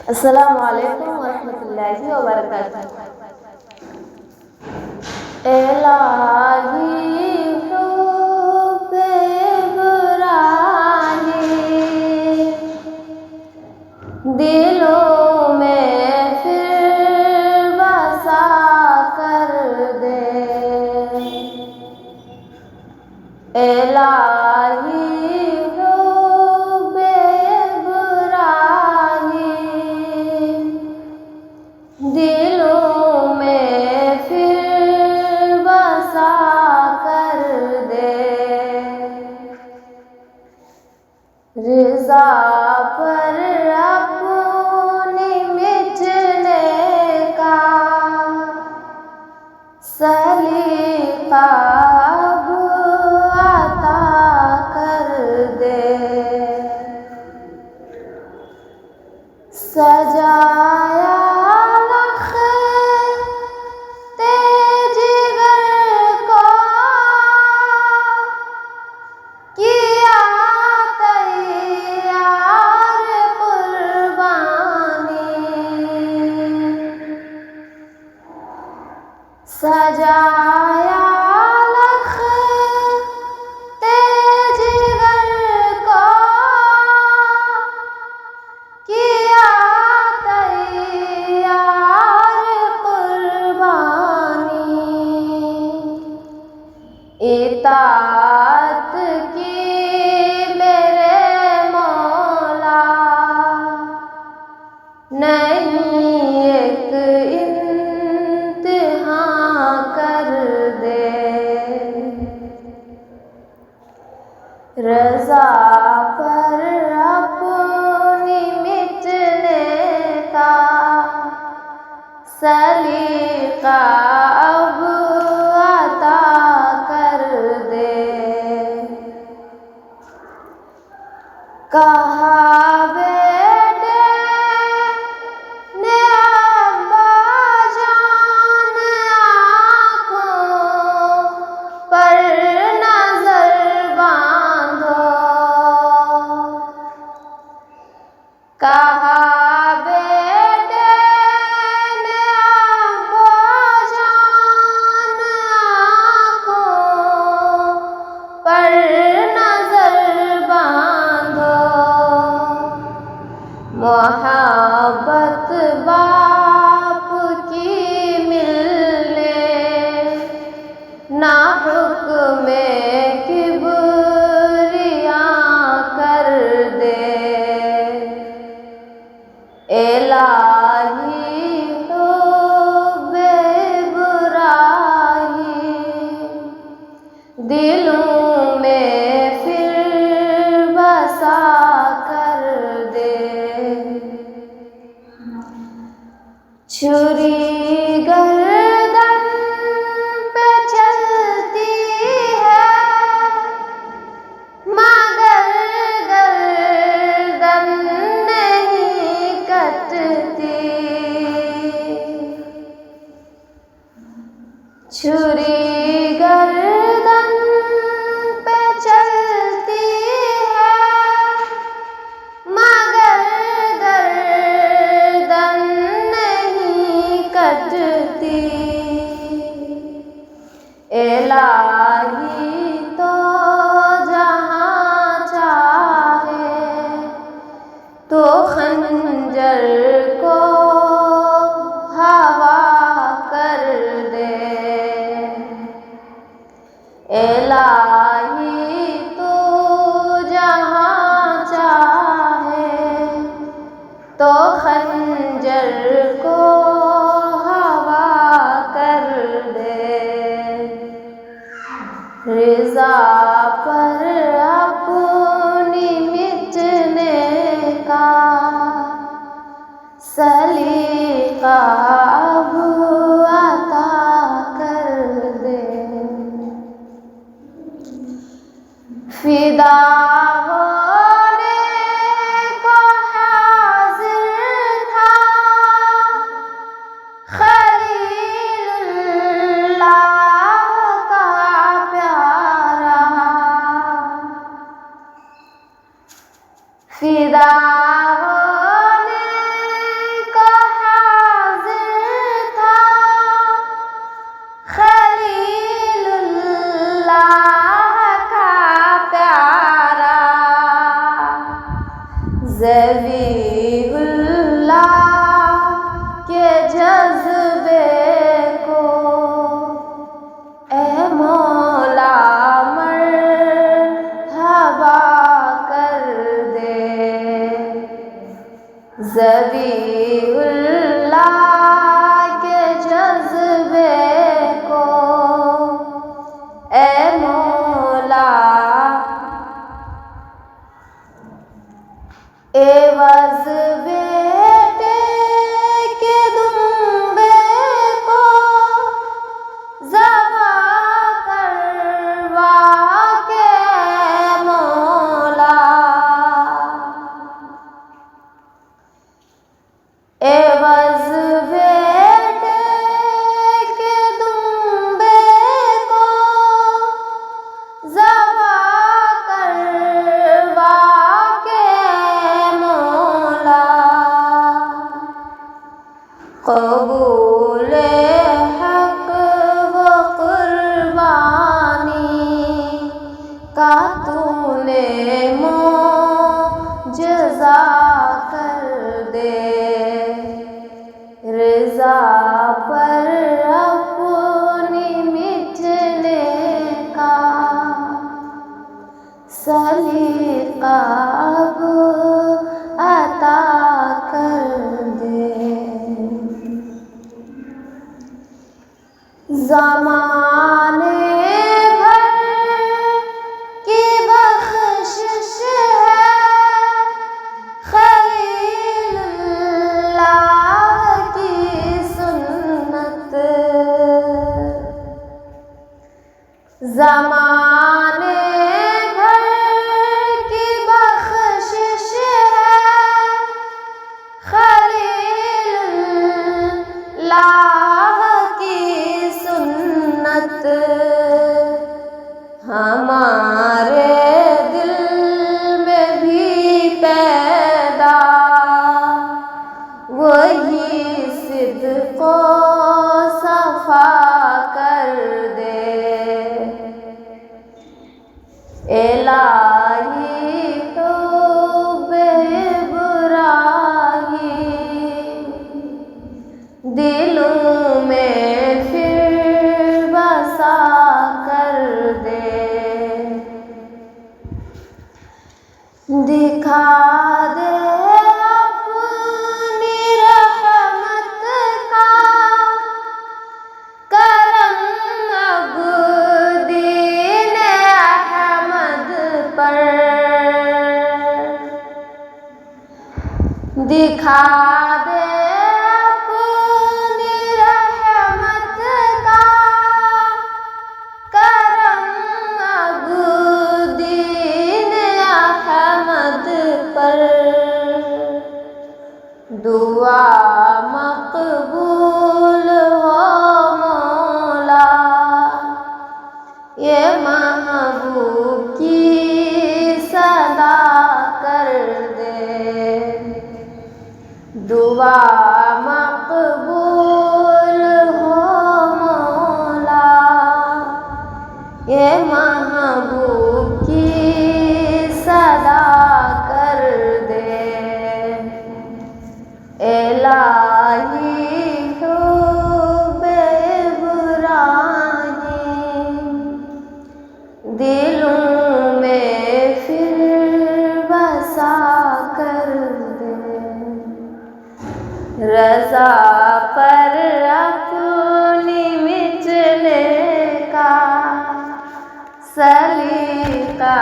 अस्सलामु अलैकुम वरहमतुल्लाहि वबरकातुह। इलाही हुब्बे इब्राहीम दिलों में फिर बसा कर दे। इलाही हुब्बे इब्राहीम दिलों में फिर बसा कर दे। रिज़ा पर अपनी मिटने का सलीका अब अता कर दे। सजाया लखते जिगर को किया तैयार कुर्बानी। सजाया लखते जिगर को किया तैयार कुर्बानी। इताअत की मेरे मौला नहीं एक इम्तिहान कर दे। रज़ा पर अपनी मिटने का सलीका अब अता कर दे। कहा बेटे ने अब्बा जान आँखों पर नजर बांधो। कहा बेटे ने अब्बा जान आँखों पर नजर बांधो। मोहब्बत बाप की मिलने ना हुक्म किबरिया कर दे। इलाही हुब्बे इब्राहीम दिलों में फिर बसा कर दे। छुरी गर्दन पे चलती है मगर गर्दन नहीं कटती। छुरी गर्दन पे चलती है मगर गर्दन नहीं कटती। इलाही तो जहाँ चाहे तो खंजर को हवा कर दे। इलाही तो जहाँ चाहे तो खंजर को हवा कर दे। रिज़ा पर अपनी मिटने का सलीका अब अता कर दे। फिदा होने को हाजिर था खलीलुल्लाह का प्यारा। फिदा होने ज़बीहुल्लाह के जज्बे को ए मौला मरहबा कर दे। ज़बीहुल्लाह के जज्बे को ए मौला एवज़ बेटे के दुम्बे को ज़बा करवा के मौला एवज़ बेटे के दुम्बे को ज़बा करवा के मौला क़बूल हक़ व क़ुरबानी का तूने मुजज़ा कर दे। रज़ा पर अपनी मिटने का सलीक़ा अब अता कर दे। ज़माने भर की बख़्शिश है खलीलुल्लाह की सुन्नत। ज़माने भर की बख़्शिश है खलीलुल्लाह की सुन्नत। हमारे दिल में भी पैदा वही सिद्क़ व सफ़ा कर दे। इलाही हुब्बे इब्राहीम दिलों में फिर बसा कर दे। दिखा दे अपनी रहमत का करम अब दीन अहमद पर। दिखा दे अपनी रहमत का करम अब दीन अहमद पर। दुआ मक़बूल हो मौला ये महबूब की सदा कर दे। दुआ मक़बूल हो मौला ये महबूब की सदा कर दे। इलाही हुब्बे इब्राहीम दिलों में फिर बसा कर दे। रज़ा पर अपनी मिटने का सलीक़ा